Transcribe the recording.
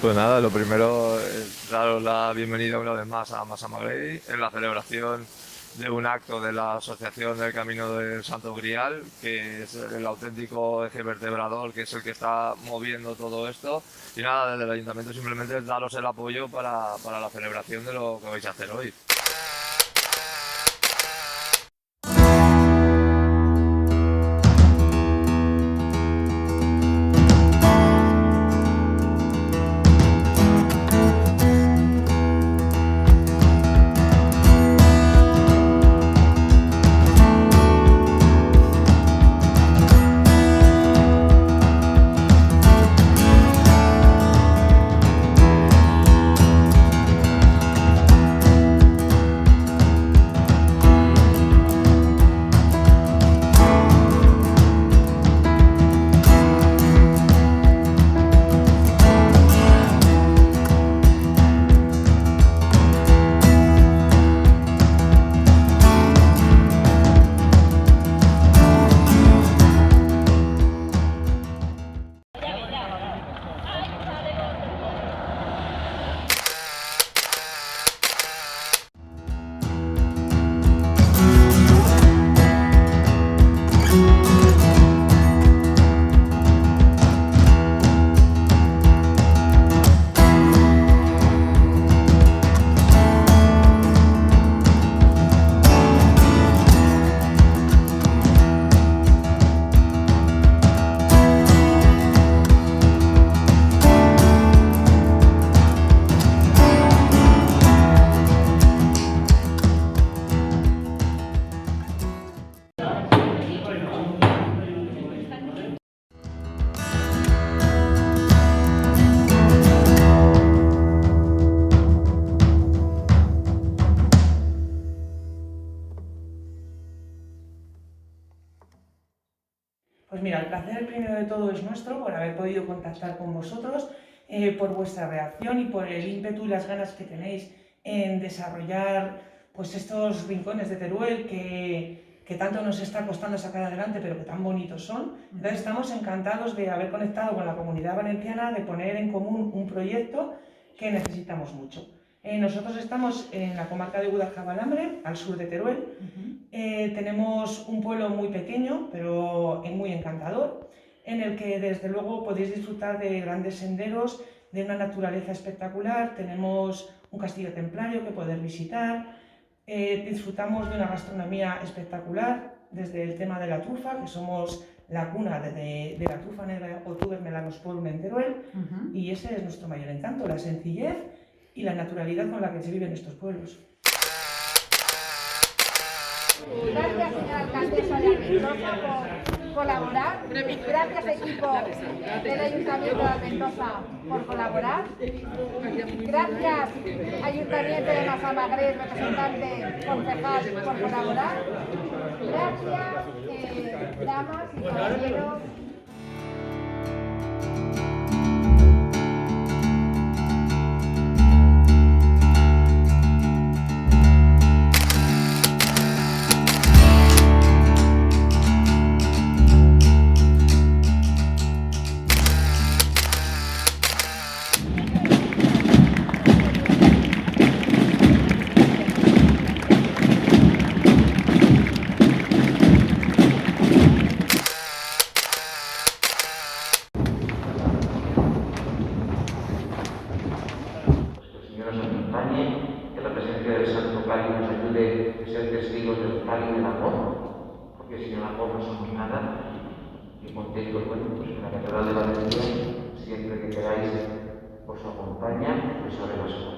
Pues nada, lo primero es daros la bienvenida una vez más a Masa Magrey en la celebración de un acto de la Asociación del Camino del Santo Grial, que es el auténtico eje vertebrador, que es el que está moviendo todo esto. Y nada, desde el Ayuntamiento simplemente es daros el apoyo para la celebración de lo que vais a hacer hoy. Pues mira, el placer primero de todo es nuestro por haber podido contactar con vosotros, por vuestra reacción y por el ímpetu y las ganas que tenéis en desarrollar pues estos rincones de Teruel que tanto nos está costando sacar adelante, pero que tan bonitos son. Entonces estamos encantados de haber conectado con la Comunidad Valenciana, de poner en común un proyecto que necesitamos mucho. Nosotros estamos en la comarca de Guadalajara-Balambre, al sur de Teruel. Tenemos un pueblo muy pequeño, pero muy encantador, en el que desde luego podéis disfrutar de grandes senderos, de una naturaleza espectacular. Tenemos un castillo templario que poder visitar, disfrutamos de una gastronomía espectacular, desde el tema de la trufa, que somos la cuna de la trufa negra o tubers melanosporum en Teruel, y ese es nuestro mayor encanto, la sencillez y la naturalidad con la que se viven estos pueblos. Gracias, señora alcaldesa de Alventosa, por colaborar. Gracias, equipo del Ayuntamiento de Alventosa, por colaborar. Gracias, Ayuntamiento de Masa Magrey, representante concejal, por colaborar. Gracias, damas y caballeros. Que la presencia del Santo Cáliz nos ayude a ser testigos del cáliz del amor, porque sin el amor no somos nada. Y contentos, bueno, pues en la Catedral de Valencia, siempre que queráis, os acompaña, os abre las puertas.